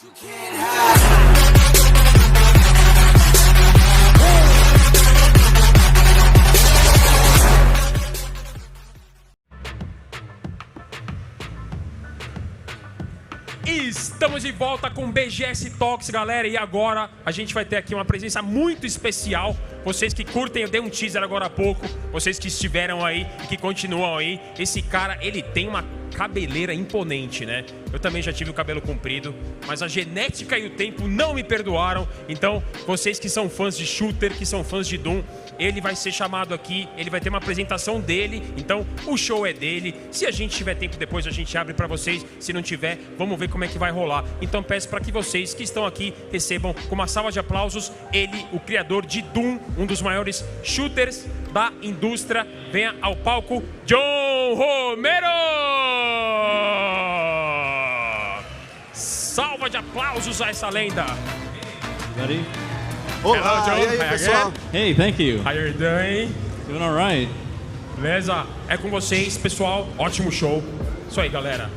Estamos de volta com BGS Talks, galera, e agora a gente vai ter aqui uma presença muito especial. Vocês que curtem, eu dei um teaser agora há pouco, vocês que estiveram aí e que continuam aí, esse cara, ele tem uma cabeleira imponente, né? Eu também já tive o cabelo comprido, mas a genética e o tempo não me perdoaram. Então, vocês que são fãs de shooter, que são fãs de Doom, ele vai ser chamado aqui, ele vai ter uma apresentação dele, então o show é dele. Se a gente tiver tempo depois, a gente abre pra vocês. Se não tiver, vamos ver como é que vai rolar. Então peço para que vocês que estão aqui recebam com uma salva de aplausos ele, o criador de Doom, um dos maiores shooters da indústria. Venha ao palco, John Romero! Salva de aplausos a essa lenda. Ready? Olá, Hello, John. e aí, pessoal? Hey, thank you. How you doing? Doing all right. Beleza? É com vocês, pessoal. Ótimo show. Isso aí, galera.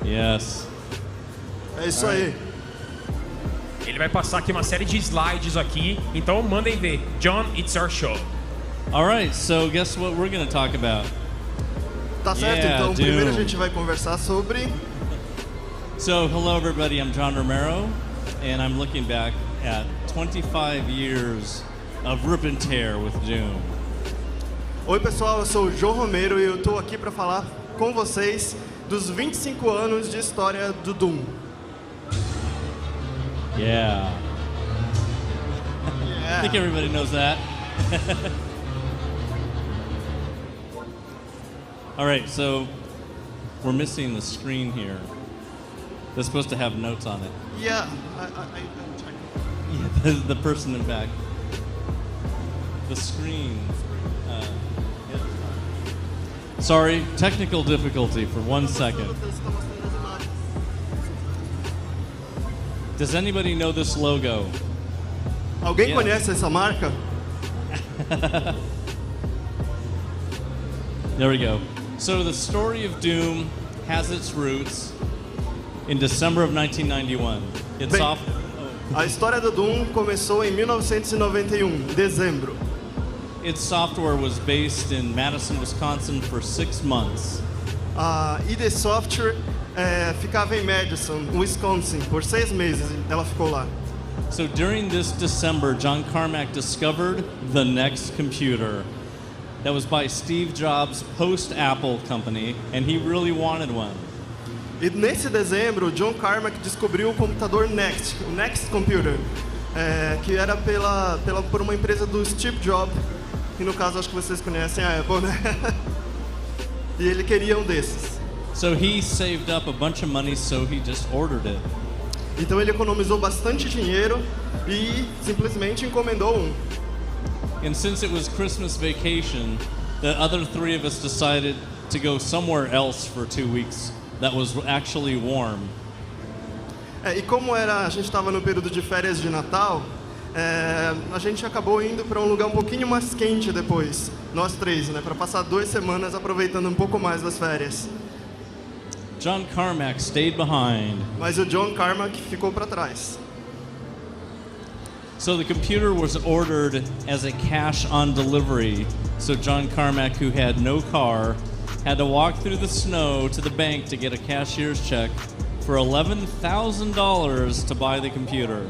Yes. É isso aí. Ele vai passar aqui uma série de slides aqui, então mandem ver. John, it's our show. All right, so guess what we're going to talk about? Tá certo, Yeah, então Doom. primeiro a gente vai conversar sobre... So, hello everybody, I'm John Romero, and I'm looking back at 25 years of rip and tear with Doom. Oi, pessoal, eu sou o João Romero e eu tô aqui pra falar com vocês dos 25 anos de história do Doom. Yeah. I think everybody knows that. All right, so we're missing the screen here. That's supposed to have notes on it. Yeah, Yeah, the person in back. The screen. Yeah. Sorry, technical difficulty for 1 second. Does anybody know this logo? Alguém Yeah. conhece essa marca? There we go. So the story of Doom has its roots in December of 1991. It's Bem, off. a história do Doom começou em 1991, dezembro. Its software was based in Madison, Wisconsin for 6 months. A ID Software ficava em Madison, Wisconsin, por 6 meses ela ficou lá. So during this December, John Carmack discovered the next computer that was by Steve Jobs' post-Apple company, and he really wanted one. E nesse dezembro, o John Carmack descobriu o computador Next, o Next Computer, que era por uma empresa do Steve Jobs, que no caso acho que vocês conhecem a Apple, né? E ele queria um desses. So he saved up a bunch of money, so he just ordered it. Então ele economizou bastante dinheiro e simplesmente encomendou um. And since it was Christmas vacation, the other 3 of us decided to go somewhere else for 2 weeks that was actually warm. E como a gente estava no período de férias de Natal, a gente acabou indo para um lugar um pouquinho mais quente depois, nós 3, né, para passar 2 semanas aproveitando um pouco mais das férias. John Carmack stayed behind. Mas o John Carmack ficou para trás. So the computer was ordered as a cash on delivery. So John Carmack, who had no car, had to walk through the snow to the bank to get a cashier's check for $11,000 to buy the computer.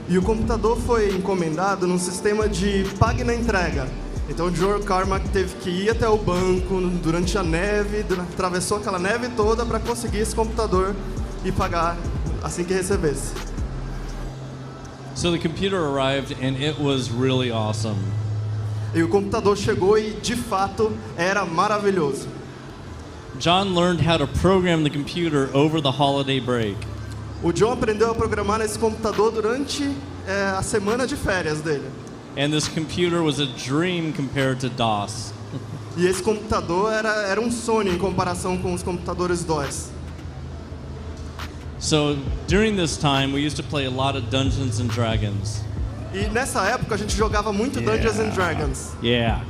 E o computador foi encomendado num sistema de pague na entrega. Então o John Carmack teve que ir até o banco durante a neve, atravessou aquela neve toda para conseguir esse computador e pagar assim que recebesse. So the computer arrived and it was really awesome. E o computador chegou e, de fato, era maravilhoso. John learned how to program the computer over the holiday break. O John aprendeu a programar nesse computador durante a semana de férias dele. And this computer was a dream compared to DOS. E esse computador era um sonho em comparação com os computadores DOS. So during this time, we used to play a lot of Dungeons and Dragons. E nessa época a gente jogava muito Dungeons and Dragons. Yeah.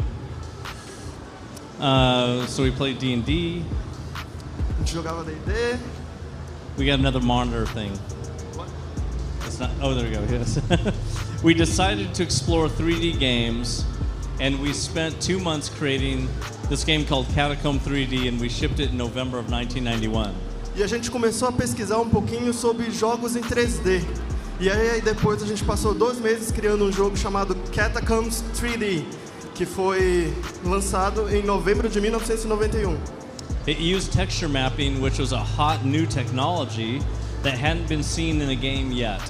So we played D&D. A gente jogava D&D. We got another monitor thing. It's not. Oh, there we go. Yes. We decided to explore 3D games, and we spent 2 months creating this game called Catacomb 3D, and we shipped it in November of 1991. E a gente começou a pesquisar um pouquinho sobre jogos em 3D. E aí depois a gente passou 2 meses criando um jogo chamado Catacombs 3D, que foi lançado em novembro de 1991. It used texture mapping, which was a hot new technology that hadn't been seen in a game yet.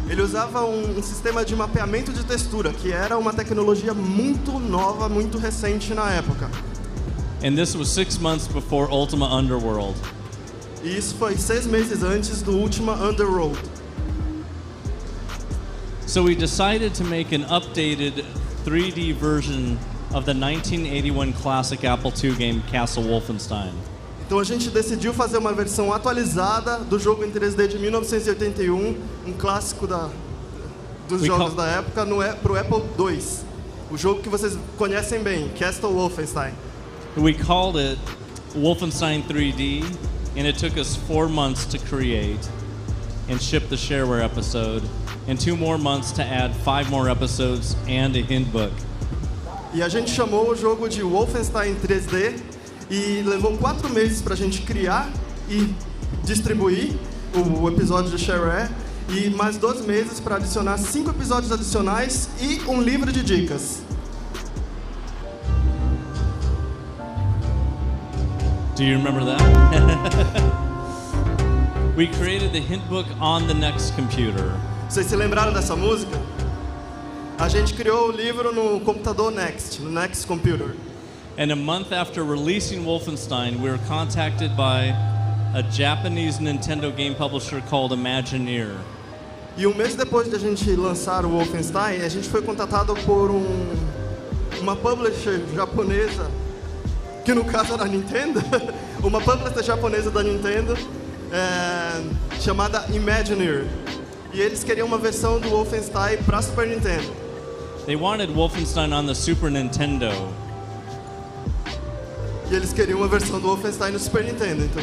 Ele usava um sistema de mapeamento de textura, que era uma tecnologia muito nova, muito recente na época. And this was 6 months before Ultima Underworld. E isso foi 6 meses antes do Ultima Underworld. So we decided to make an updated 3D version of the 1981 classic Apple II game Castle Wolfenstein. Então a gente decidiu fazer uma versão atualizada do jogo em 3D de 1981, um clássico dos jogos da época, para o Apple II. O jogo que vocês conhecem bem, Castle Wolfenstein. We called it Wolfenstein 3D, and it took us 4 months to create and ship the shareware episode, and 2 more months to add 5 more episodes and a hint book. E a gente chamou o jogo de Wolfenstein 3D e levou 4 meses para a gente criar e distribuir o episódio de shareware e mais 2 meses para adicionar 5 episódios adicionais e um livro de dicas. Do you remember that? We created the hint book on the next computer. Vocês se lembraram dessa música? A gente criou o livro no computador Next, no Next Computer. And a month after releasing Wolfenstein, we were contacted by a Japanese Nintendo game publisher called Imagineer. E um mês depois de a gente lançar o Wolfenstein, a gente foi contatado por uma publisher japonesa, que no caso era a Nintendo, uma publisher japonesa da Nintendo, chamada Imagineer. E eles queriam uma versão do Wolfenstein para Super Nintendo. They wanted Wolfenstein on the Super Nintendo. E eles queriam uma versão do Wolfenstein no Super Nintendo, então.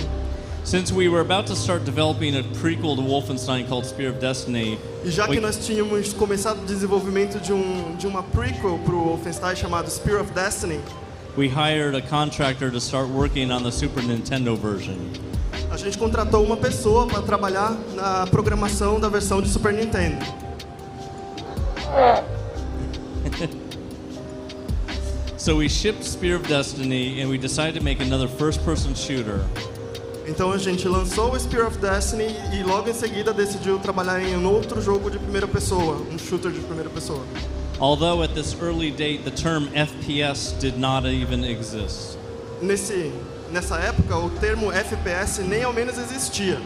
Since we were about to start developing a prequel to Wolfenstein called Spear of Destiny, E já que nós tínhamos começado o desenvolvimento de uma prequel para o Wolfenstein chamado Spear of Destiny, we hired a contractor to start working on the Super Nintendo version. a gente contratou uma pessoa para trabalhar na programação da versão de Super Nintendo. So we shipped Spear of Destiny and we decided to make another first-person shooter. Então a gente lançou o Spear of Destiny e logo em seguida decidiu trabalhar em um outro jogo de primeira pessoa, um shooter de primeira pessoa. Although at this early date the term FPS did not even exist. Nessa época o termo FPS nem ao menos existia.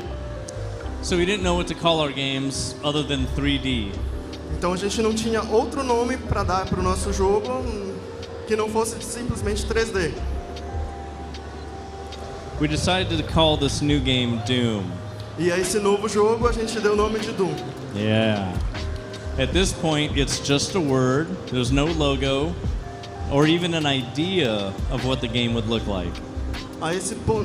So we didn't know what to call our games other than 3D. Então a gente não tinha outro nome para dar para o nosso jogo que não fosse simplesmente 3D. We decided to call this new game Doom. E a esse novo jogo a gente deu o nome de Doom. Yeah. At this point, it's just a word. There's no logo or even an idea of what the game would look like.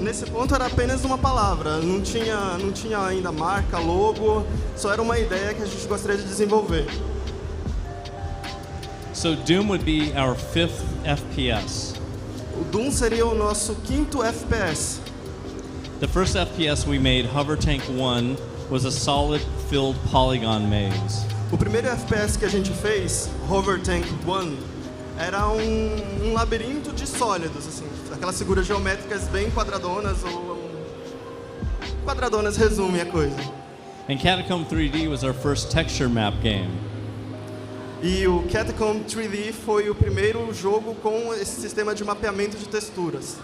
Nesse ponto era apenas uma palavra, não tinha ainda marca, logo, só era uma ideia que a gente gostaria de desenvolver. So Doom would be our 5th FPS. O Doom seria o nosso 5º FPS. The first FPS we made, Hover Tank 1, was a solid filled polygon maze. O primeiro FPS que a gente fez, Hover Tank 1, era um labirinto de sólidos, assim, aquelas figuras geométricas bem quadradonas quadradonas resume a coisa. And Catacomb 3D was our first texture map game. E o Catacomb 3D foi o primeiro jogo com esse sistema de mapeamento de texturas.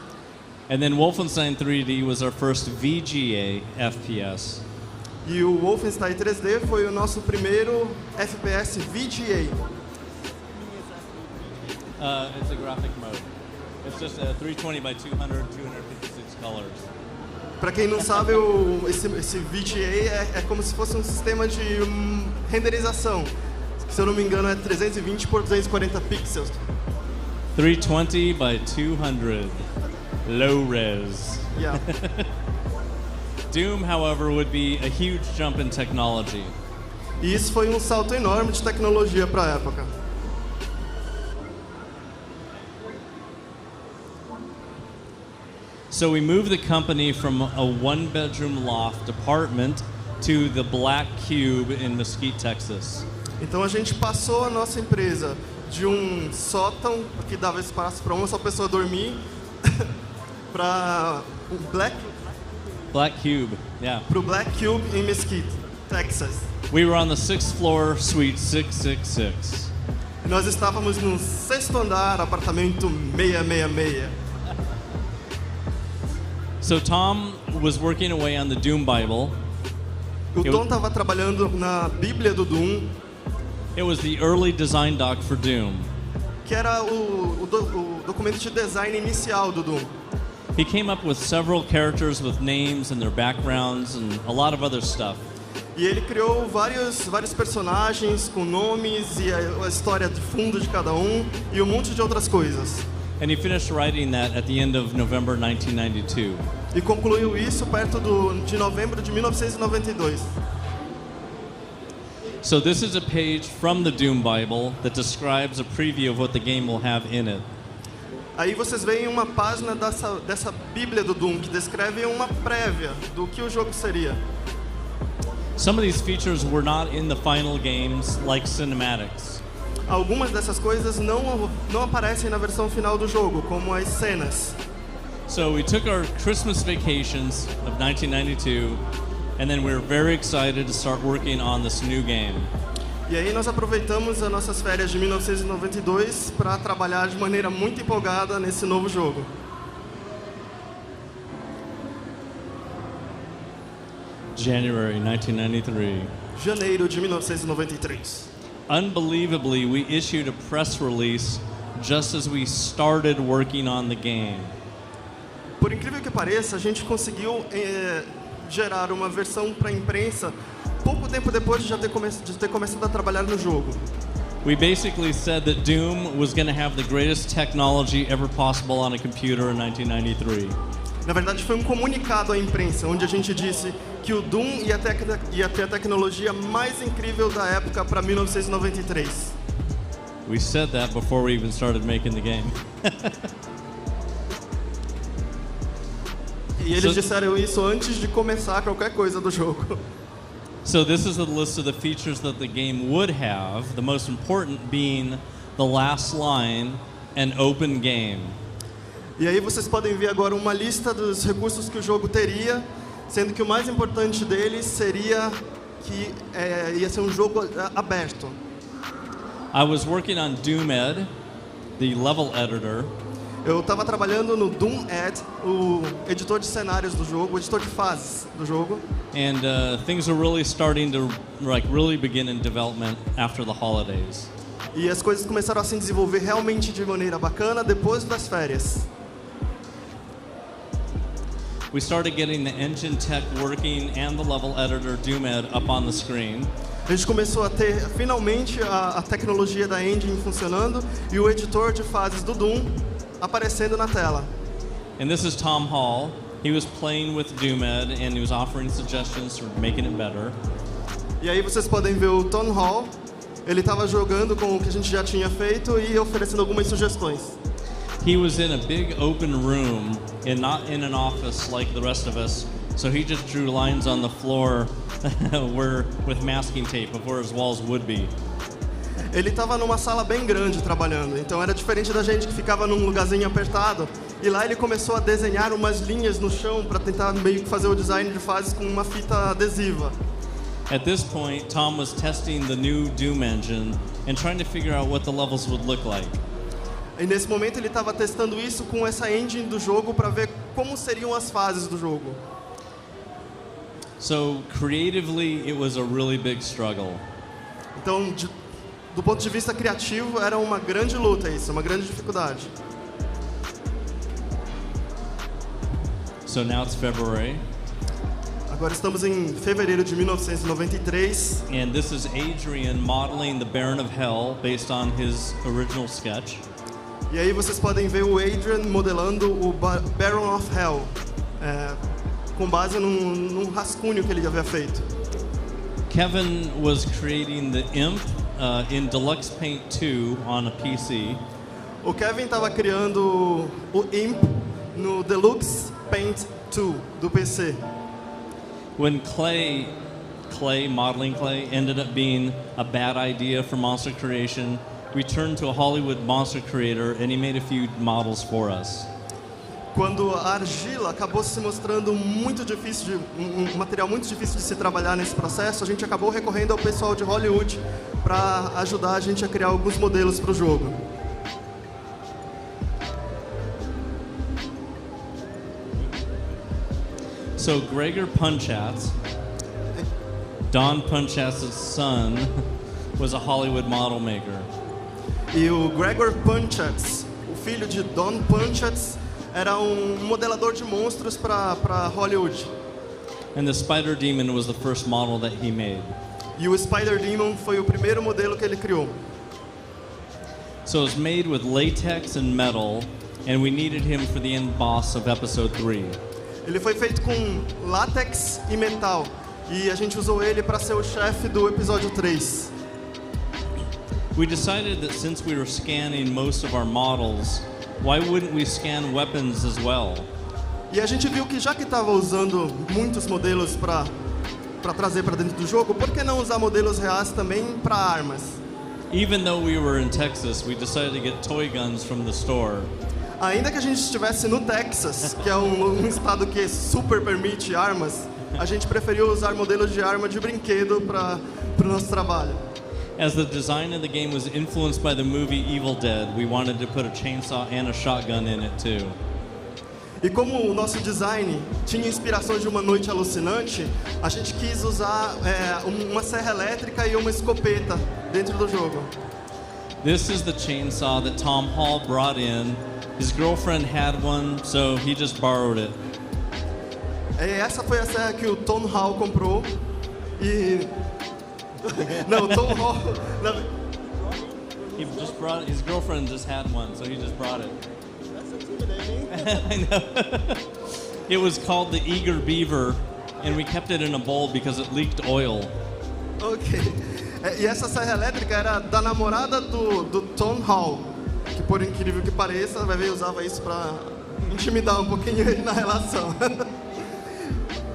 And then Wolfenstein 3D was our first VGA FPS. E o Wolfenstein 3D foi o nosso primeiro FPS VGA. It's a graphic mode. It's just 320 by 200, 256 colors. Para quem não sabe, esse VGA é como se fosse um sistema de renderização. Se eu não me engano, é 320 por 240 pixels. 320 by 200. Low res. Yeah. Doom, however, would be a huge jump in technology. E isso foi um salto enorme de tecnologia para a época. So we moved the company from a one-bedroom loft apartment to the Black Cube in Mesquite, Texas. Então a gente passou a nossa empresa de um sótão que dava espaço para uma só pessoa dormir para o Black Cube, yeah. Pro Black Cube em Mesquite, Texas. We were on the 6th floor, suite 666. E nós estávamos no 6º andar, apartamento 666. So Tom was working away on the Doom Bible. O Tom estava trabalhando na Bíblia do Doom. It was the early design doc for Doom. Que era o documento de design inicial do Doom. He came up with several characters with names and their backgrounds and a lot of other stuff. E ele criou vários personagens com nomes e a história de fundo de cada um e um monte de outras coisas. And he finished writing that at the end of November 1992. E concluiu isso perto de novembro de 1992. So this is a page from the Doom Bible that describes a preview of what the game will have in it. Aí vocês veem uma página dessa Bíblia do Doom que descreve uma prévia do que o jogo seria. Some of these features were not in the final games, like cinematics. Algumas dessas coisas não aparecem na versão final do jogo, como as cenas. So we took our Christmas vacations of 1992, and then we were very excited to start working on this new game. E aí nós aproveitamos as nossas férias de 1992 para trabalhar de maneira muito empolgada nesse novo jogo. January 1993. Janeiro de 1993. Unbelievably, we issued a press release just as we started working on the game. Por incrível que pareça, a gente conseguiu gerar uma versão para a imprensa pouco tempo depois de ter começado a trabalhar no jogo. We basically said that Doom was going to have the greatest technology ever possible on a computer in 1993. Na verdade, foi um comunicado à imprensa, onde a gente disse que o Doom ia ter a tecnologia mais incrível da época para 1993. We said that before we even started making the game. E eles disseram isso antes de começar qualquer coisa do jogo. So this is a list of the features that the game would have, the most important being the last line, an open game. E aí vocês podem ver agora uma lista dos recursos que o jogo teria, sendo que o mais importante deles seria que ia ser um jogo aberto. I was working on Doom-Ed, the level editor. Eu estava trabalhando no Doom-Ed, o editor de cenários do jogo, o editor de fases do jogo. And things are really starting to really begin in development after the holidays. E as coisas começaram a se desenvolver realmente de maneira bacana depois das férias. We started getting the engine tech working and the level editor Doom-Ed up on the screen. A gente começou a ter finalmente a tecnologia da engine funcionando e o editor de fases do Doom aparecendo na tela. And this is Tom Hall. He was playing with Doom-Ed and he was offering suggestions for making it better. E aí vocês podem ver o Tom Hall. Ele estava jogando com o que a gente já tinha feito e oferecendo algumas sugestões. He was in a big open room and not in an office like the rest of us, so he just drew lines on the floor with masking tape of where his walls would be. Ele estava numa sala bem grande trabalhando, então era diferente da gente que ficava num lugarzinho apertado. E lá ele começou a desenhar umas linhas no chão para tentar meio que fazer o design de fases com uma fita adesiva. At this point, Tom was testing the new Doom engine and trying to figure out what the levels would look like. E nesse momento ele estava testando isso com essa engine do jogo para ver como seriam as fases do jogo. So creatively, it was a really big struggle. Então, do ponto de vista criativo, era uma grande luta isso, uma grande dificuldade. So now it's February. Agora estamos em fevereiro de 1993. And this is Adrian modeling the Baron of Hell based on his original sketch. E aí vocês podem ver o Adrian modelando o Baron of Hell, com base num rascunho que ele havia feito. Kevin was creating the Imp in Deluxe Paint 2 on a PC. O Kevin estava criando o Imp no Deluxe Paint 2 do PC. When modeling clay, ended up being a bad idea for monster creation, we turned to a Hollywood monster creator and he made a few models for us. Quando a argila acabou se mostrando muito difícil, um material muito difícil de se trabalhar nesse processo, a gente acabou recorrendo ao pessoal de Hollywood para ajudar a gente a criar alguns modelos para o jogo. So Gregor Punchatz, Don Punchat's son, was a Hollywood model maker. E o Gregor Punchatz, o filho de Don Punchatz, era modelador de monstros para Hollywood. And the Spider Demon was the first model that he made. E o Spider Demon foi o primeiro modelo que ele criou. So it was made with latex and metal, and we needed him for the end boss of episode 3. Ele foi feito com látex e metal, e a gente usou ele para ser o chefe do episódio 3. We decided that since we were scanning most of our models, why wouldn't we scan weapons as well? E a gente viu que já que estava usando muitos modelos para trazer para dentro do jogo, por que não usar modelos reais também para armas? Even though we were in Texas, we decided to get toy guns from the store. Ainda que a gente estivesse no Texas, que é um estado que super permite armas, a gente preferiu usar modelos de arma de brinquedo para o nosso trabalho. As the design of the game was influenced by the movie Evil Dead, we wanted to put a chainsaw and a shotgun in it too. E como o nosso design tinha inspirações de Uma Noite Alucinante, a gente quis usar uma serra elétrica e uma escopeta dentro do jogo. This is the chainsaw that Tom Hall brought in. His girlfriend had one, so he just borrowed it. Essa foi a serra que o Tom Hall comprou e não, Tom Hall. He just brought it. His girlfriend just had one, so he just brought it. That's intimidating. I know. It was called the Eager Beaver, and we kept it in a bowl because it leaked oil. Ok. E essa serra elétrica era da namorada do Tom Hall, que por incrível que pareça, vai ver, usava isso para intimidar um pouquinho ele na relação.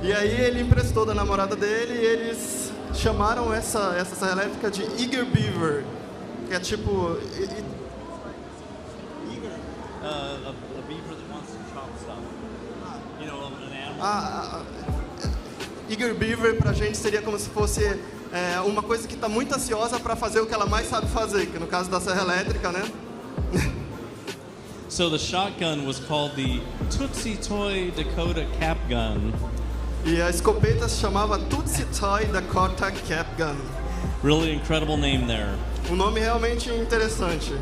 E aí ele emprestou da namorada dele e eles chamaram essa serra elétrica de Eager Beaver, que é tipo... A beaver that wants to chop stuff. You know, an animal. Eager Beaver pra gente seria como se fosse uma coisa que está muito ansiosa para fazer o que ela mais sabe fazer, que no caso da serra elétrica, né? So the shotgun was called the Tootsie Toy Dakota Cap Gun. E a escopeta se chamava Tootsie Toy Dakota Cap Gun. Really incredible name there. Um nome realmente interessante.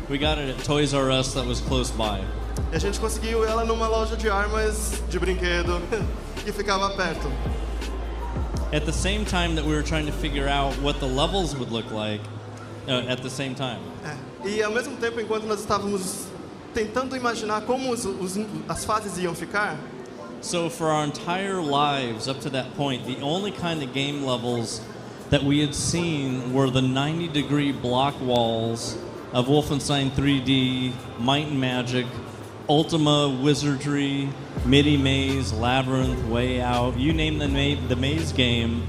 We got it at Toys R Us that was close by. E a gente conseguiu ela numa loja de armas de brinquedo que ficava perto. At the same time that we were trying to figure out what the levels would look like, at the same time. E ao mesmo tempo, enquanto nós estávamos tentando imaginar como as fases iam ficar, so for our entire lives up to that point, the only kind of game levels that we had seen were the 90-degree block walls of Wolfenstein 3D, Might and Magic, Ultima Wizardry, MIDI Maze, Labyrinth, Way Out, you name the maze game,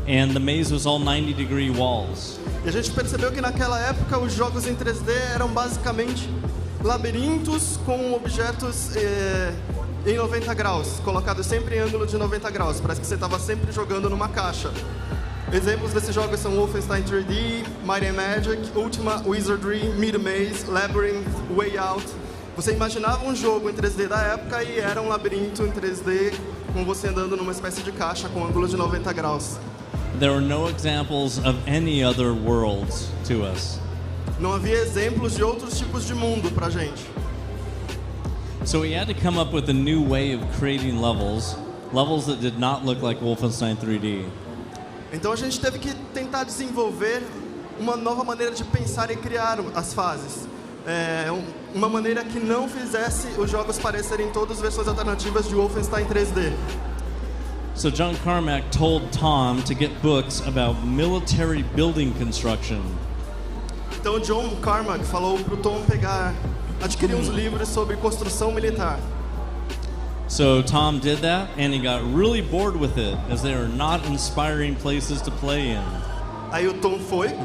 and the maze was all 90-degree walls. E a gente percebeu que naquela época os jogos em 3D eram basicamente labirintos com objetos em 90 graus, colocados sempre em ângulo de 90 graus. Parece que você estava sempre jogando numa caixa. Exemplos desses jogos são Wolfenstein 3D, Might and Magic, Ultima Wizardry, MIDI Maze, Labyrinth, Way Out. Você imaginava um jogo em 3D da época e era um labirinto em 3D com você andando numa espécie de caixa com ângulo de 90 graus. There were no examples of any other worlds to us. Não havia exemplos de outros tipos de mundo pra gente. So we had to come up with a new way of creating levels that did not look like Wolfenstein 3D. Então a gente teve que tentar desenvolver uma nova maneira de pensar e criar as fases. Uma maneira que não fizesse os jogos parecerem todas versões alternativas de Wolfenstein 3D. So John Carmack told Tom to get books about military building construction. Então John Carmack falou pro Tom adquirir uns livros sobre construção militar. So Tom did that, and he got really bored with it, as they are not inspiring places to play in. Aí o Tom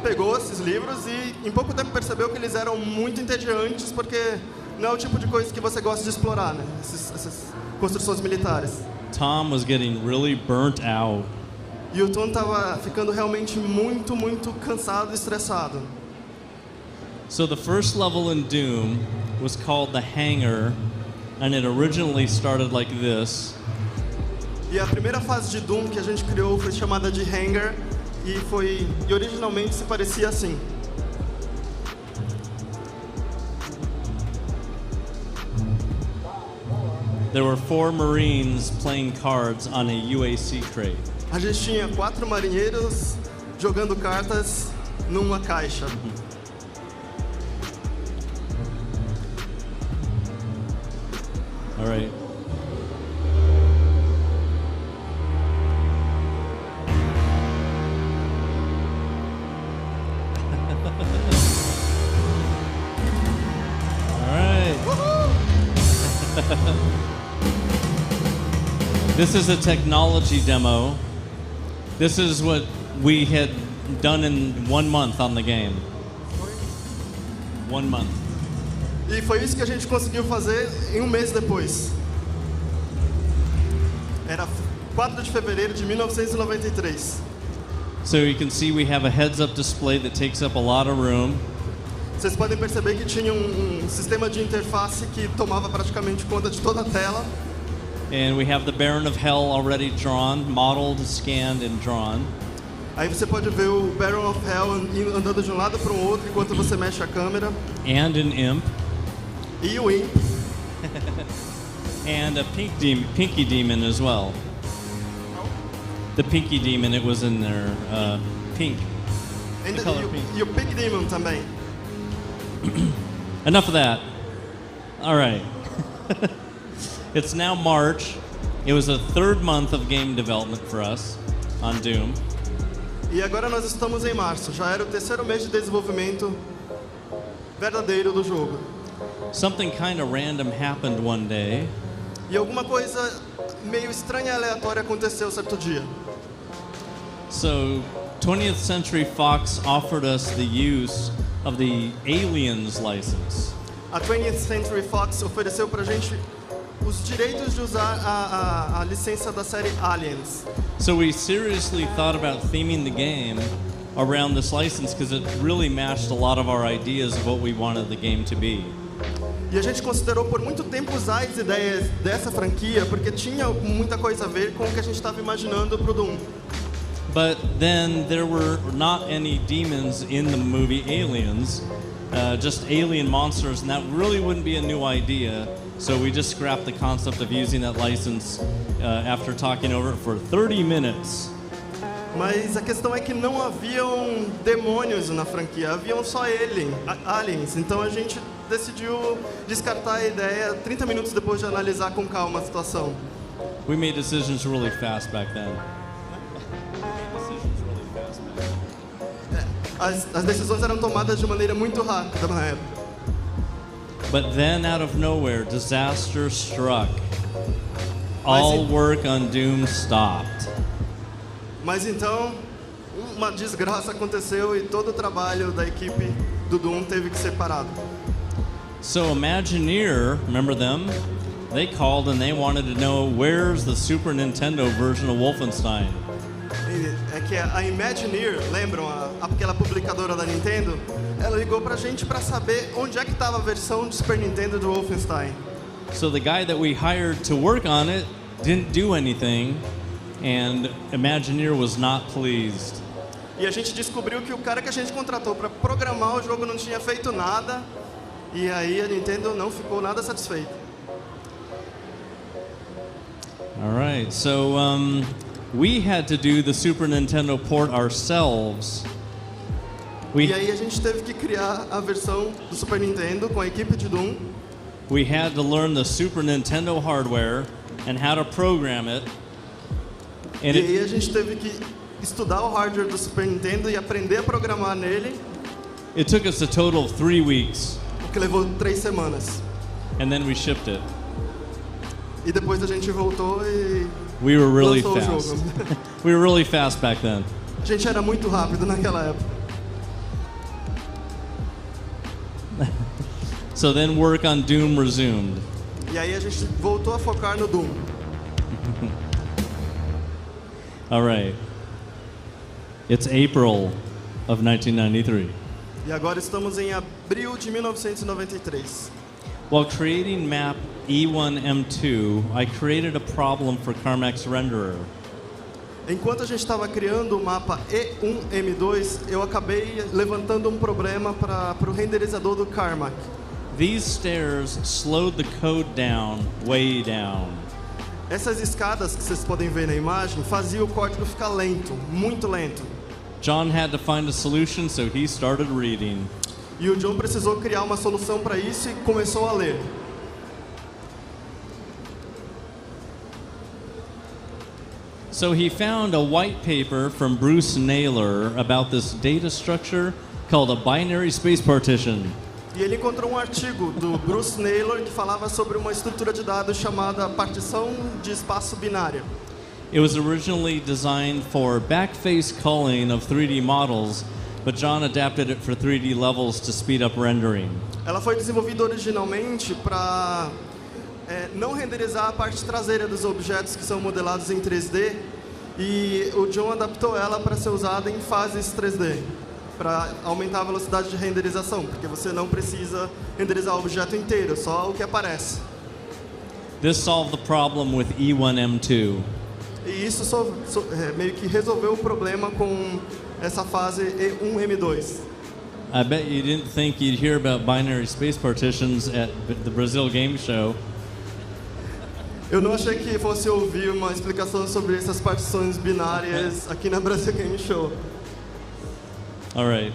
pegou esses livros e em pouco tempo percebeu que eles eram muito entediantes, porque não é o tipo de coisa que você gosta de explorar, né? Essas construções militares. Tom was getting really burnt out. E o Tom estava ficando realmente muito, muito cansado e estressado. So the first level in Doom was called The Hangar, and it originally started like this. E a primeira fase de Doom que a gente criou foi chamada de Hangar e originalmente se parecia assim. There were 4 Marines playing cards on a UAC crate. A gente tinha 4 marinheiros jogando cartas numa caixa. All right. All right. This is a technology demo. This is what we had done in 1 month on the game. 1 month. E foi isso que a gente conseguiu fazer em um mês depois. Era 4 de fevereiro de 1993. So you can see we have a heads-up display that takes up a lot of room. Vocês podem perceber que tinha um sistema de interface que tomava praticamente conta de toda a tela. And we have the Baron of Hell already drawn, modeled, scanned, and drawn. Aí você pode ver o Baron of Hell andando de um lado para o outro enquanto você mexe a câmera. And an imp. E o Imp. And a pinky demon as well. The pinky demon, it was in there, pink. E o Pink Demon também. Enough of that. All right. It's now March. It was the 3rd month of game development for us on Doom. E agora nós estamos em março. Já era o 3º mês de desenvolvimento verdadeiro do jogo. Something kind of random happened one day. E alguma coisa meio estranha e aleatória aconteceu certo dia. So, 20th Century Fox offered us the use of the Aliens license. A 20th Century Fox ofereceu pra gente os direitos de usar a licença da série Aliens. So we seriously thought about theming the game around this license because it really matched a lot of our ideas of what we wanted the game to be. E a gente considerou por muito tempo usar as ideias dessa franquia porque tinha muita coisa a ver com o que a gente estava imaginando pro Doom. But then there were not any demons in the movie Aliens, just alien monsters, and that really wouldn't be a new idea. So we just scrapped the concept of using that license after talking over it for 30 minutes. Mas a questão é que não haviam demônios na franquia, haviam só aliens. Então a gente decidiu descartar a ideia 30 minutos depois de analisar com calma a situação. We made decisions really fast back then. As decisões eram tomadas de maneira muito rápida na época. But then, out of nowhere, disaster struck. All work on Doom stopped. Mas então, uma desgraça aconteceu e todo o trabalho da equipe do Doom teve que ser parado. So Imagineer, remember them? They called and they wanted to know where's the Super Nintendo version of Wolfenstein. É que a Imagineer, lembram, aquela publicadora da Nintendo, ela ligou pra gente pra saber onde é que estava a versão de Super Nintendo do Wolfenstein. So the guy that we hired to work on it didn't do anything, and Imagineer was not pleased. E a gente descobriu que o cara que a gente contratou pra programar o jogo não tinha feito nada, e aí a Nintendo não ficou nada satisfeita. All right, so we had to do the Super Nintendo port ourselves. E aí a gente teve que criar a versão do Super Nintendo com a equipe de Doom. We had to learn the Super Nintendo hardware and how to program it. E aí a gente teve que estudar o hardware do Super Nintendo e aprender a programar nele. It took us a total of 3 weeks. O que levou 3 semanas. And then we shipped it. E depois a gente voltou e We were really lançou o fast. jogo. We were really fast back then. A gente era muito rápido naquela época. So then work on Doom resumed. E aí a gente voltou a focar no Doom. All right. It's April of 1993. E agora estamos em abril de 1993. While creating map E1M2, I created a problem for Carmack's renderer. Enquanto a gente estava criando o mapa E1M2, eu acabei levantando um problema para o renderizador do Carmack. These stairs slowed the code down, way down. Essas escadas que vocês podem ver na imagem faziam o código ficar lento, muito lento. John had to find a solution, so he started reading. E o John precisou criar uma solução para isso e começou a ler. So he found a white paper from Bruce Naylor about this data structure called a binary space partition. E ele encontrou um artigo do Bruce Naylor que falava sobre uma estrutura de dados chamada partição de espaço binária. It was originally designed for backface culling of 3D models, but John adapted it for 3D levels to speed up rendering. Ela foi desenvolvida originalmente para não renderizar a parte traseira dos objetos que são modelados em 3D, e o John adaptou ela para ser usada em fases 3D, para aumentar a velocidade de renderização, porque você não precisa renderizar o objeto inteiro, só o que aparece. This solved the problem with E1M2. E isso meio que resolveu o problema com essa fase E1M2. I bet you didn't think you'd hear about binary space partitions at the Brazil Game Show. Eu não achei que fosse ouvir uma explicação sobre essas partições binárias aqui na Brasil Game Show. All right.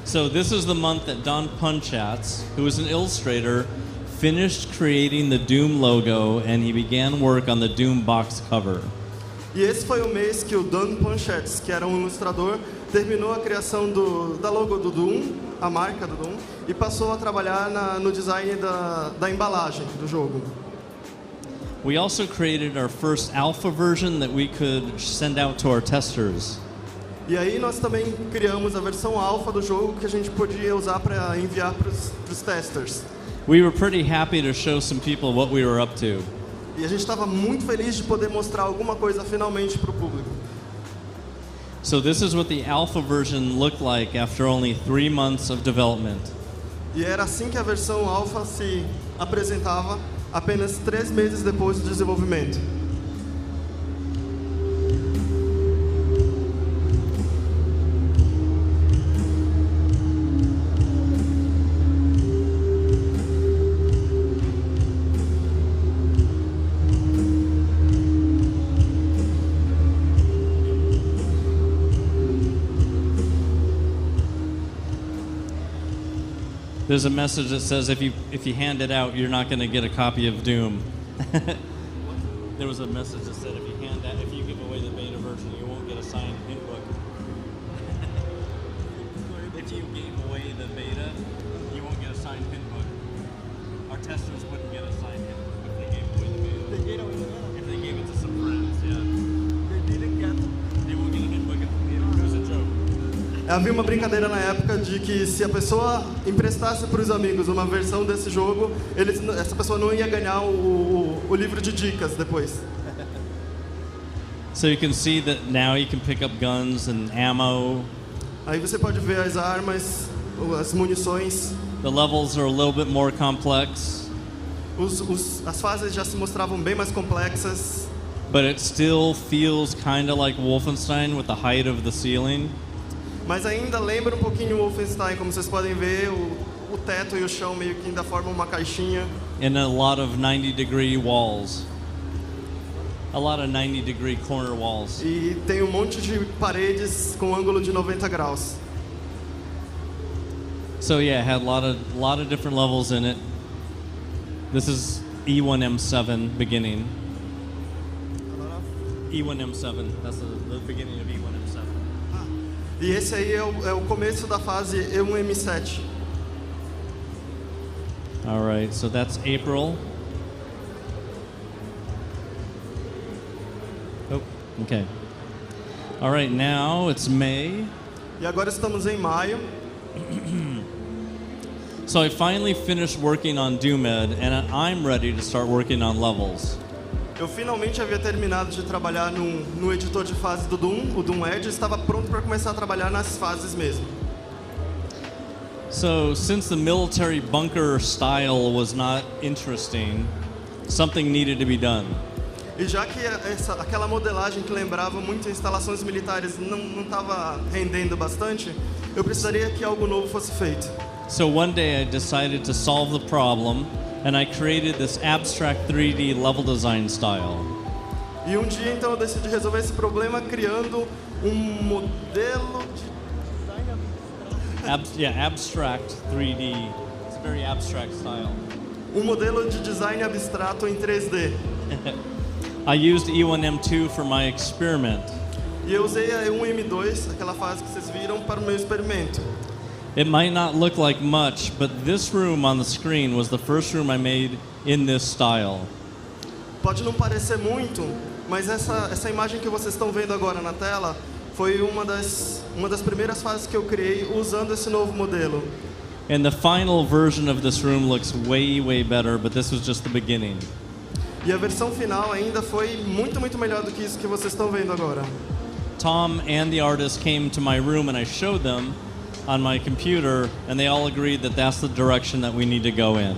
So this is the month that Don Punchatz, who is an illustrator, finished creating the Doom logo, and he began work on the Doom box cover. E esse foi o mês que o Don Punchatz, que era um ilustrador, terminou a criação da logo do Doom, a marca do Doom, e passou a trabalhar no design da embalagem do jogo. We also created our first alpha version that we could send out to our testers. E aí nós também criamos a versão alfa do jogo que a gente podia usar para enviar para os testers. We were pretty happy to show some people what we were up to. E a gente estava muito feliz de poder mostrar alguma coisa finalmente para o público. So this is what the alpha version looked like after only 3 months of development. E era assim que a versão alfa se apresentava, apenas 3 meses depois do desenvolvimento. There's a message that says if you hand it out, you're not going to get a copy of Doom. There was a message that said if you give away the beta version, you won't get a signed hint book. If you gave away the beta, you won't get a signed hint book. Our testers wouldn't get a signed hint book if they gave away the beta. If they gave it to some friends, yeah. They won't get a hint book. It was a joke. Havia uma brincadeira na época de que se a pessoa emprestasse para os amigos uma versão desse jogo, essa pessoa não ia ganhar o livro de dicas depois. So you can see that now you can pick up guns and ammo. Aí você pode ver as armas, as munições. The levels are a little bit more complex. As fases já se mostravam bem mais complexas. But it still feels kind of like Wolfenstein with the height of the ceiling. Mas ainda lembra um pouquinho o Wolfenstein, como vocês podem ver, o teto e o chão meio que ainda formam uma caixinha. And a lot of 90-degree walls. A lot of 90-degree corner walls. E tem um monte de paredes com ângulo de 90 graus. So yeah, it had a lot of different levels in it. This is E1M7 beginning. E1M7. That's the beginning of E1M7. E esse aí é o começo da fase E1M7. All right, so that's April. Oh, okay. All right, now it's May. E agora estamos em maio. So I finally finished working on Doomed, and I'm ready to start working on levels. Eu finalmente havia terminado de trabalhar no editor de fase do Doom, o Doom Edge, e estava pronto para começar a trabalhar nas fases mesmo. So since the military bunker style was not interesting, something needed to be done. E já que aquela modelagem que lembrava muito instalações militares não estava rendendo bastante, eu precisaria que algo novo fosse feito. So one day I decided to solve the problem, and I created this abstract 3D level design style. E um dia então eu decidi resolver esse problema criando modelo de abstract 3D. It's a very abstract style. Modelo de design abstrato em 3D. I used E1M2 for my experiment. E eu usei a E1M2, aquela fase que vocês viram, para o meu experimento. It might not look like much, but this room on the screen was the first room I made in this style. Pode não parecer muito, mas essa imagem que vocês estão vendo agora na tela foi uma das primeiras fases que eu criei usando esse novo modelo. And the final version of this room looks way, way better, but this was just the beginning. E a versão final ainda foi muito melhor do que isso que vocês estão vendo agora. Tom and the artist came to my room and I showed them on my computer, and they all agreed that that's the direction that we need to go in.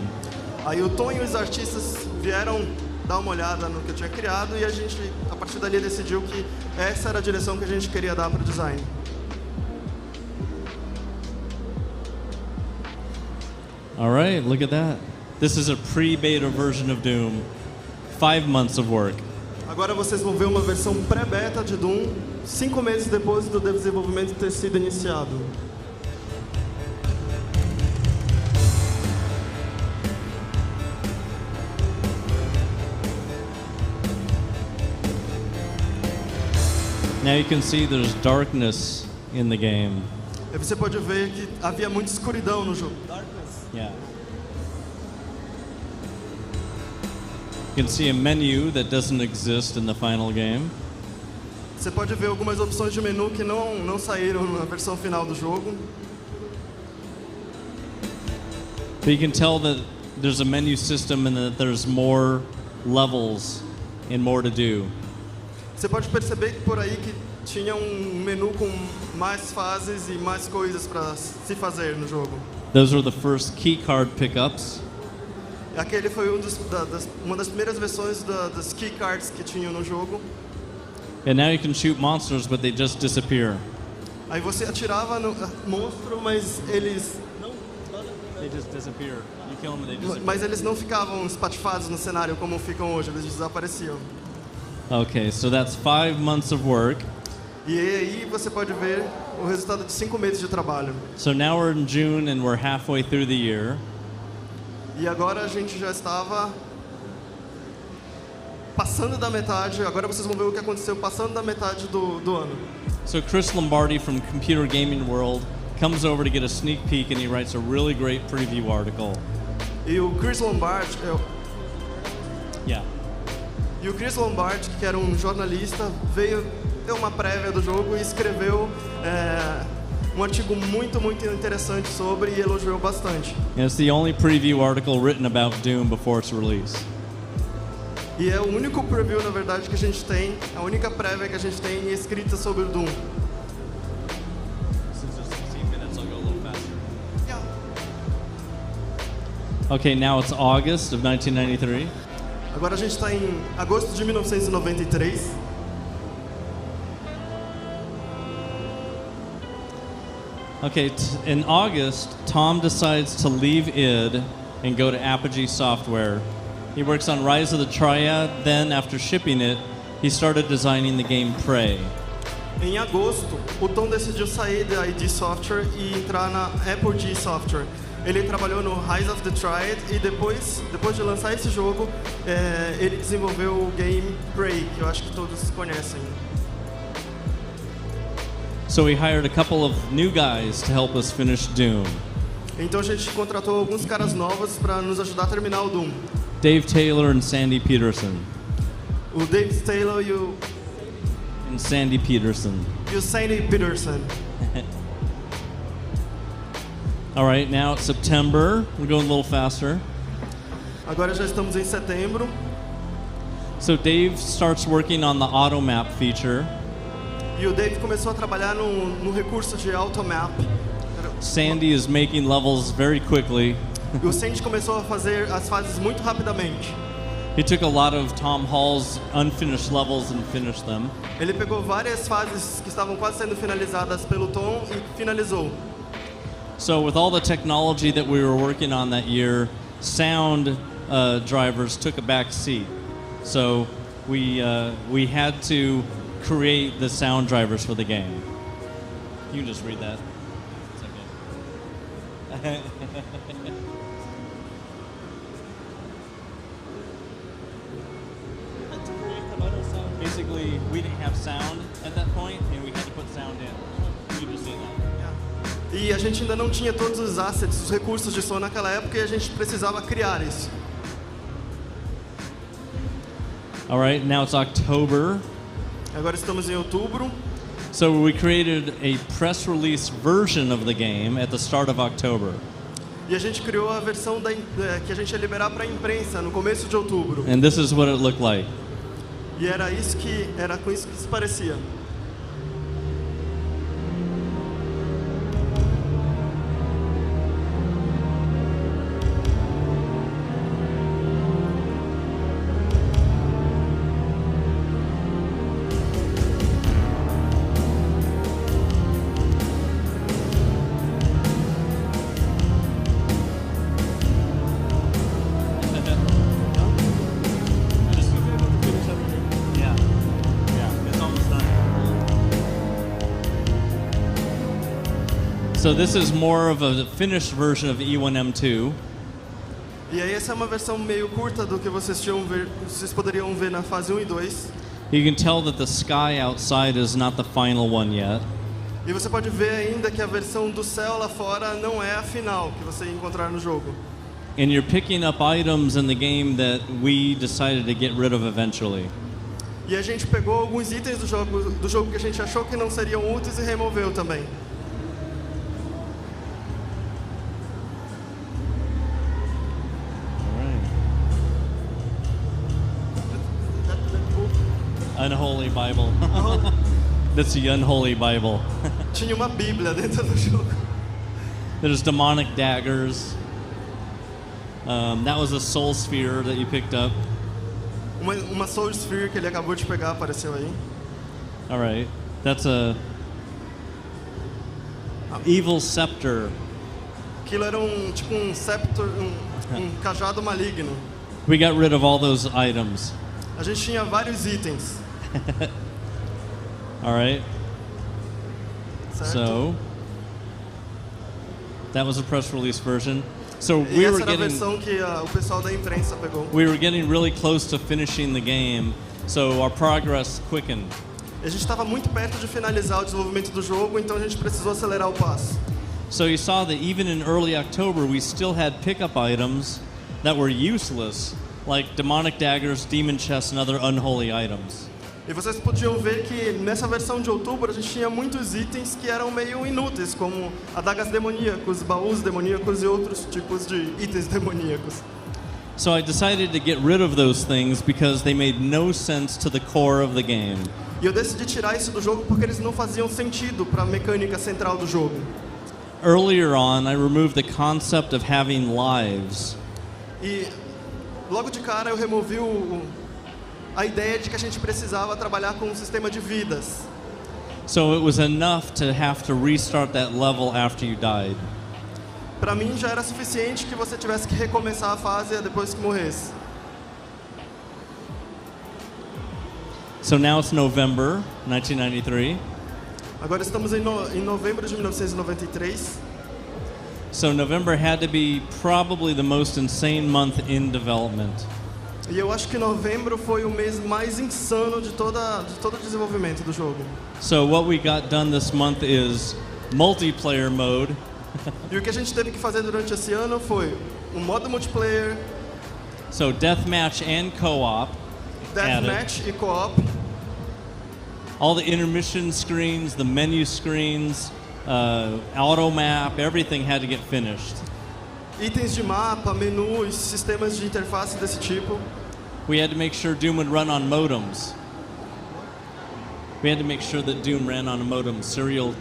Aí o Tom e os artistas vieram dar uma olhada no que eu tinha criado e a gente, a partir dali, decidiu que essa era a direção que a gente queria dar para o design. All right, look at that. This is a pre-beta version of Doom. 5 months of work. Agora vocês vão ver uma versão pré-beta de Doom, 5 meses depois do desenvolvimento ter sido iniciado. Now you can see there's darkness in the game. E você pode ver que havia muita escuridão no jogo. Yeah. You can see a menu that doesn't exist in the final game. Você pode ver algumas opções de menu que não saíram na versão final do jogo. But you can tell that there's a menu system and that there's more levels and more to do. Você pode perceber que por aí que tinha menu com mais fases e mais coisas para se fazer no jogo. Those were the first key card pickups. Aquele foi uma das primeiras versões das key cards que tinham no jogo. And now you can shoot monsters, but they just disappear. Aí você atirava no monstro, mas eles They just disappear. You kill them and they disappear. mas eles não ficavam espatifados no cenário como ficam hoje, eles desapareciam. Okay, so that's 5 months of work. E aí você pode ver o resultado de 5 meses de trabalho. So now we're in June and we're halfway through the year. E agora a gente já estava passando da metade, agora vocês vão ver o que aconteceu passando da metade do ano. So Chris Lombardi from Computer Gaming World comes over to get a sneak peek and he writes a really great preview article. E o Chris Lombardi, Yeah. E o Chris Lombardi, que era um jornalista, veio ter uma prévia do jogo e escreveu um artigo muito interessante sobre e elogiou bastante. And it's the only preview article written about Doom before its release. E é o único preview, na verdade, que a gente tem, a única prévia que a gente tem escrita sobre o Doom. Since there's 16 minutes, I'll go a little faster. Yeah. Okay, now it's August of 1993. Agora a gente está em agosto de 1993. Okay, in August, Tom decides to leave id and go to Apogee Software. He works on Rise of the Triad, then after shipping it, he started designing the game Prey. Em agosto, o Tom decidiu sair da ID Software e entrar na Apogee Software. Ele trabalhou no Rise of the Triad e depois de lançar esse jogo, ele desenvolveu o game Prey, que eu acho que todos conhecem. So we hired a couple of new guys to help us finish Doom. Então a gente contratou alguns caras novos para nos ajudar a terminar o Doom. Dave Taylor and Sandy Peterson. O Dave Taylor e o Sandy Peterson. Sandy Peterson. All right, now it's September. We're going a little faster. Agora já estamos em setembro. So Dave starts working on the auto map feature. E o Dave começou a trabalhar no recurso de automap. Sandy is making levels very quickly. E o Sandy começou a fazer as fases muito rapidamente. He took a lot of Tom Hall's unfinished levels and finished them. Ele pegou várias fases que estavam quase sendo finalizadas pelo Tom e finalizou. So with all the technology that we were working on that year, sound drivers took a back seat. So we had to create the sound drivers for the game. You can just read that. It's okay. Basically, we didn't have sound at that point, and we had to put sound in. You just see that. E a gente ainda não tinha todos os assets, os recursos de som naquela época, e a gente precisava criar isso. All right, now it's October. Agora estamos em outubro. So we created a press release version of the game at the start of October. E a gente criou a versão que a gente ia liberar para a imprensa no começo de outubro. And this is what it looked like. E era com isso que se parecia. So this is more of a finished version of E1M2. E aí essa é uma versão meio curta do que vocês poderiam ver na fase 1 e 2. You can tell that the sky outside is not the final one yet. E você pode ver ainda que a versão do céu lá fora não é a final que você ia encontrar no jogo. And you're picking up items in the game that we decided to get rid of eventually. E a gente pegou alguns itens do jogo que a gente achou que não seriam úteis e removeu também. Unholy Bible. That's the unholy Bible. Tinha uma Bíblia dentro do jogo. There's demonic daggers. That was a soul sphere that you picked up. Uma soul sphere que ele acabou de pegar apareceu aí. All right. That's a evil scepter. Aquilo era tipo scepter, cajado maligno. We got rid of all those items. A gente tinha vários itens. All right. Certo? So that was a press release version. So E we essa were era a getting versão que o pessoal da imprensa pegou. really close to finishing the game, so our progress quickened. A gente estava muito perto de finalizar o desenvolvimento do jogo, então a gente precisou acelerar o passo. So you saw that even in early October, we still had pickup items that were useless, like demonic daggers, demon chests, and other unholy items. E vocês podiam ver que nessa versão de outubro a gente tinha muitos itens que eram meio inúteis, como adagas demoníacos, baús demoníacos e outros tipos de itens demoníacos. So I decided to get rid of those things because they made no sense to the core of the game. E eu decidi tirar isso do jogo porque eles não faziam sentido para a mecânica central do jogo. Earlier on, I removed the concept of having lives. E logo de cara eu removi a ideia de que a gente precisava trabalhar com um sistema de vidas. So it was enough to have to restart that level after you died. Para mim já era suficiente que você tivesse que recomeçar a fase depois que morresse. So now it's November 1993. Agora estamos em novembro de 1993. So November had to be probably the most insane month in development. E eu acho que novembro foi o mês mais insano de todo o desenvolvimento do jogo. So what we got done this month is multiplayer mode. E o que a gente teve que fazer durante esse ano foi um modo multiplayer, So deathmatch and co-op. deathmatch e co-op. All the intermission screens, the menu screens, auto map, everything had to get finished. Itens de mapa, menus, sistemas de interface desse tipo. We had to make sure Doom would run on modems. We had to make sure that Doom ran on a modem. Serial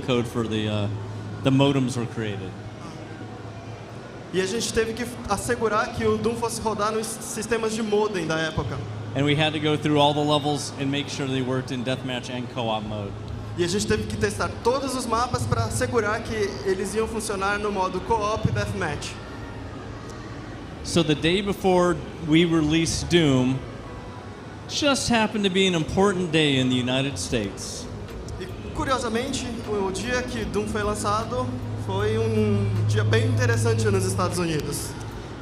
code for the modems were created. E a gente teve que assegurar que o Doom fosse rodar nos sistemas de modem da época. And we had to go through all the levels and make sure they worked in deathmatch and co-op mode. E a gente teve que testar todos os mapas para assegurar que eles iam funcionar no modo co-op e deathmatch. So the day before we released Doom just happened to be an important day in the United States. E curiosamente, o dia que Doom foi lançado foi dia bem interessante nos Estados Unidos.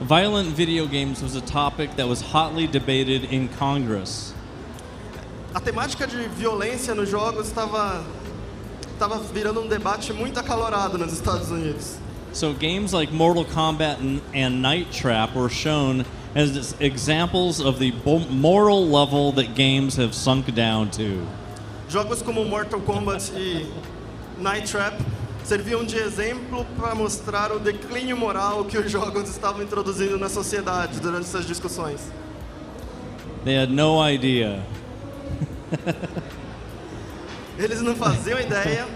Violent video games was a topic that was hotly debated in Congress. A temática de violência nos jogos estava virando debate muito acalorado nos Estados Unidos. So games like Mortal Kombat and Night Trap were shown as examples of the moral level that games have sunk down to. Jogos como Mortal Kombat e Night Trap serviam de exemplo para mostrar o declínio moral que os jogos estavam introduzindo na sociedade durante essas discussões. They had no idea. Eles não faziam ideia.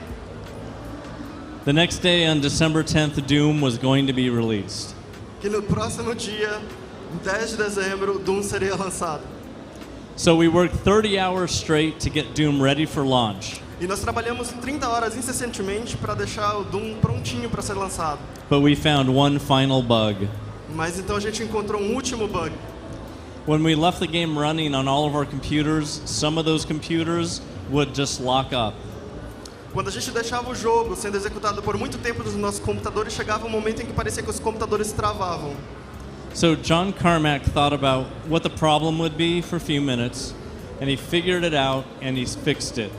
The next day, on December 10th, Doom was going to be released. Que no próximo dia, 10 de dezembro, Doom seria lançado. So we worked 30 hours straight to get Doom ready for launch. E nós trabalhamos 30 horas incessantemente para deixar o Doom prontinho para ser lançado. But we found one final bug. Mas então a gente encontrou um último bug. When we left the game running on all of our computers, some of those computers would just lock up. Quando a gente deixava o jogo sendo executado por muito tempo nos nossos computadores, chegava um momento em que parecia que os computadores travavam. So John Carmack thought about what the problem would be for a few minutes, and he figured it out and he fixed it.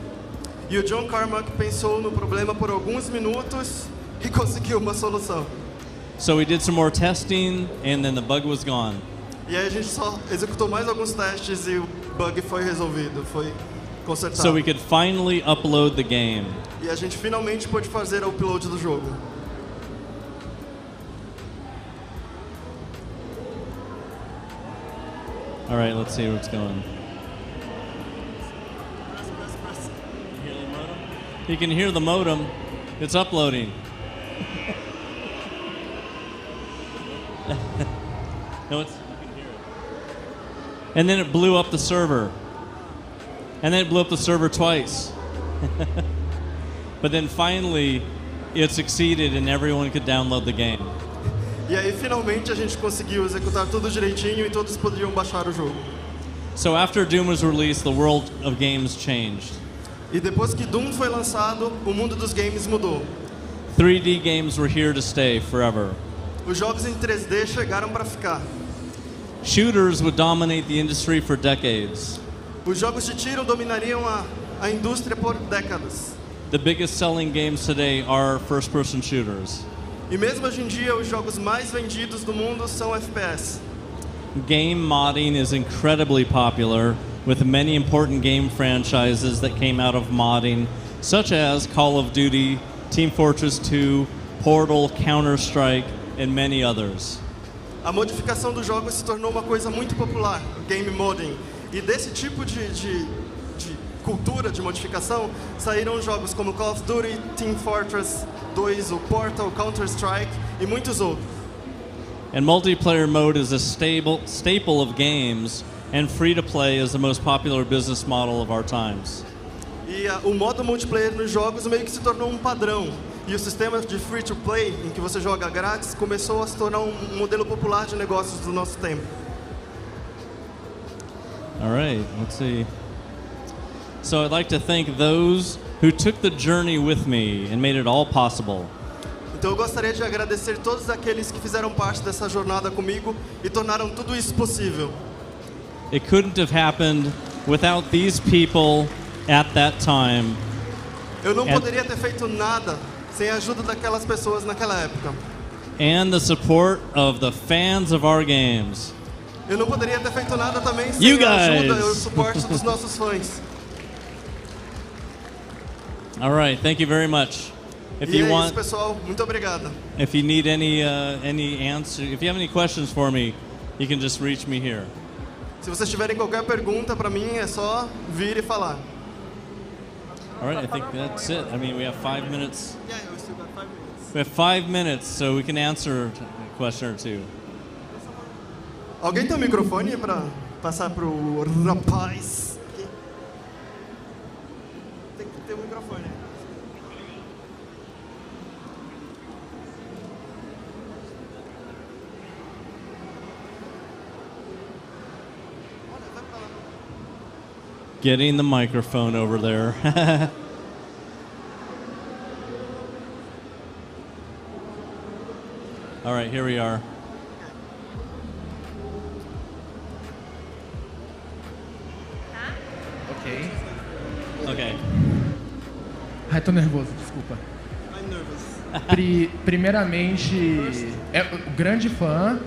E o John Carmack pensou no problema por alguns minutos e conseguiu uma solução. So we did some more testing, and then the bug was gone. E aí a gente só executou mais alguns testes e o bug foi resolvido, foi consertado. So we could finally upload the game. E a gente finalmente pôde fazer o upload do jogo. All right, let's see where it's going. You can hear the modem. It's uploading. No, it's. You can hear it. And then it blew up the server. And then it blew up the server twice. But then finally, it succeeded and everyone could download the game. E aí finalmente a gente conseguiu executar tudo direitinho e todos poderiam baixar o jogo. So after Doom was released, the world of games changed. E depois que Doom foi lançado, o mundo dos games mudou. 3D games were here to stay forever. Os jogos em 3D chegaram para ficar. Shooters would dominate the industry for decades. Os jogos de tiro dominariam a indústria por décadas. The biggest selling games today are first-person shooters. E mesmo hoje em dia, os jogos mais vendidos do mundo são FPS. Game modding is incredibly popular, with many important game franchises that came out of modding, such as Call of Duty, Team Fortress 2, Portal, Counter-Strike, and many others. A modificação dos jogos se tornou uma coisa muito popular, o game modding. E desse tipo de cultura de modificação, saíram jogos como Call of Duty, Team Fortress 2, o Portal, Counter-Strike e muitos outros. And multiplayer mode is a staple of games, and free-to-play is the most popular business model of our times. E o modo multiplayer nos jogos meio que se tornou um padrão. E o sistema de free-to-play, em que você joga grátis, começou a se tornar um modelo popular de negócios do nosso tempo. All right, let's see. So I'd like to thank those who took the journey with me and made it all possible. Então eu gostaria de agradecer todos aqueles que fizeram parte dessa jornada comigo e tornaram tudo isso possível. It couldn't have happened without these people at that time. Eu não poderia ter feito nada sem a ajuda daquelas pessoas naquela época. And the support of the fans of our games. Eu não poderia ter feito nada também sem a ajuda e o suporte dos nossos fãs. All right, thank you very much. If E you é want, isso, pessoal. Muito obrigado. if you need any answer, if you have any questions for me, you can just reach me here. Se vocês tiverem qualquer pergunta para mim, é só vir e falar. All right, I think that's it. I mean, we have 5 minutes. Yeah, we still got 5 minutes. We have 5 minutes, so we can answer a question or two. Alguém tem um microfone para passar pro rapaz? Tem que ter um microfone. Getting the microphone over there. All right, here we are. Ok. Okay. Ai, tô nervoso, desculpa. I'm nervous. Primeiramente, grande fã.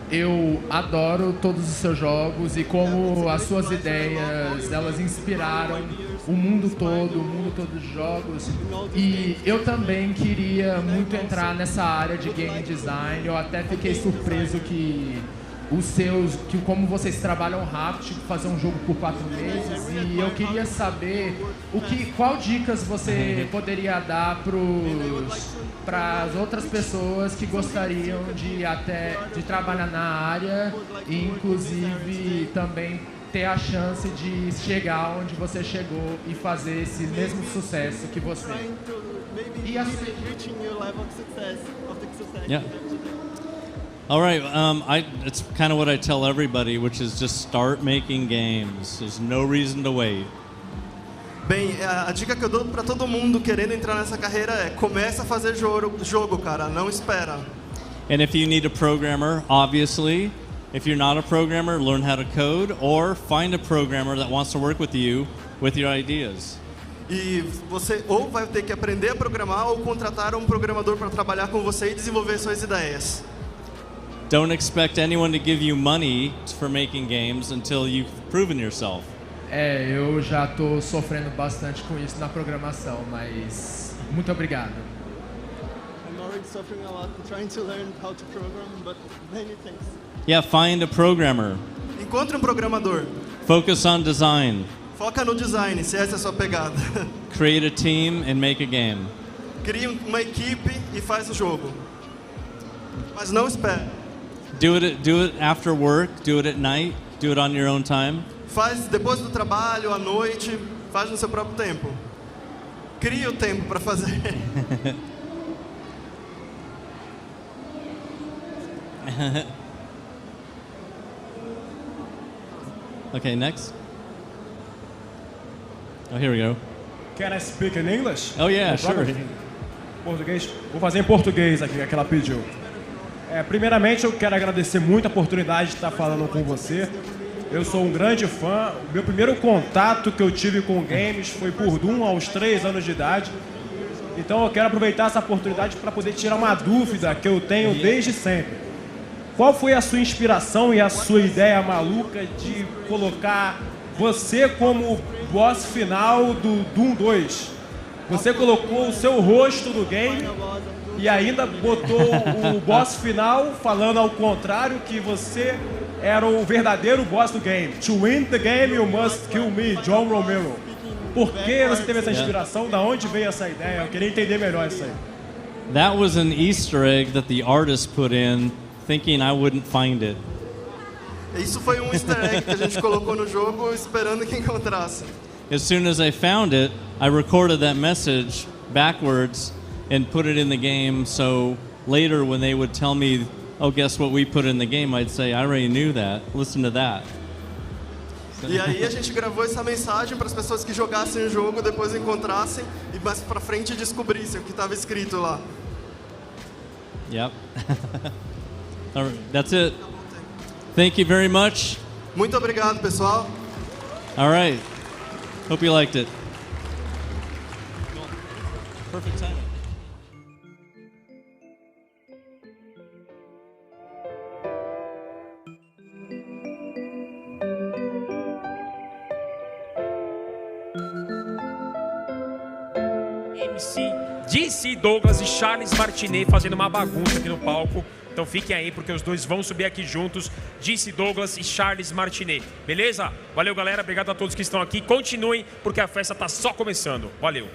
Eu adoro todos os seus jogos e como as suas ideias, elas inspiraram o mundo todo de jogos. E eu também queria muito entrar nessa área de game design. Eu até fiquei surpreso que como vocês trabalham rápido, tipo fazer um jogo por 4 meses. E eu queria saber qual dicas você poderia dar para as outras pessoas que gostariam de trabalhar na área e inclusive também ter a chance de chegar onde você chegou e fazer esse mesmo sucesso que você. E assim, Yeah. All right, it's kind of what I tell everybody, which is just start making games. There's no reason to wait. Bem, a dica que eu dou para todo mundo querendo entrar nessa carreira é: começa a fazer jogo, cara, não espera. And if you need a programmer, obviously, if you're not a programmer, learn how to code or find a programmer that wants to work with you with your ideas. E você ou vai ter que aprender a programar ou contratar um programador para trabalhar com você e desenvolver suas ideias. Don't expect anyone to give you money for making games until you've proven yourself. eu já tô sofrendo bastante com isso na programação, mas muito obrigado. I'm already suffering a lot trying to learn how to program, but many things. Yeah, find a programmer. Encontre um programador. Focus on design. Foca no design, se essa é a sua pegada. Create a team and make a game. Crie uma equipe e faz o jogo. Mas não espere. Do it after work, do it at night, do it on your own time. Faz depois do trabalho, à noite, faz no seu próprio tempo. Crie o tempo para fazer. Okay, next. Oh, here we go. Can I speak in English? Oh yeah, No sure. problem. Português? Vou fazer em português aqui, que ela pediu. Primeiramente, eu quero agradecer muito a oportunidade de estar falando com você. Eu sou um grande fã. O meu primeiro contato que eu tive com games foi por Doom aos 3 anos de idade. Então eu quero aproveitar essa oportunidade para poder tirar uma dúvida que eu tenho desde sempre. Qual foi a sua inspiração e a sua ideia maluca de colocar você como boss final do Doom 2? Você colocou o seu rosto no game e ainda botou o boss final falando ao contrário, que você era o verdadeiro boss do game. To win the game, you must kill me, John Romero. Por que você teve essa inspiração? Da onde veio essa ideia? Eu queria entender melhor isso aí. That was an Easter egg that the artist put in, thinking I wouldn't find it. Isso foi um easter egg que a gente colocou no jogo esperando que encontrasse. As soon as I found it, I recorded that message backwards and put it in the game, so later when they would tell me, oh, guess what we put in the game, I'd say, I already knew that, listen to that. E aí a gente gravou essa mensagem para as pessoas que jogassem o jogo, depois encontrassem e mais pra frente descobrissem o que estava escrito lá. Yep. All right, that's it. Thank you very much. Muito obrigado, pessoal. All right. Hope you liked it. Perfect timing. DC Douglas e Charles Martinet fazendo uma bagunça aqui no palco. Então fiquem aí, porque os dois vão subir aqui juntos. DC Douglas e Charles Martinet. Beleza? Valeu, galera. Obrigado a todos que estão aqui. Continuem, porque a festa tá só começando. Valeu.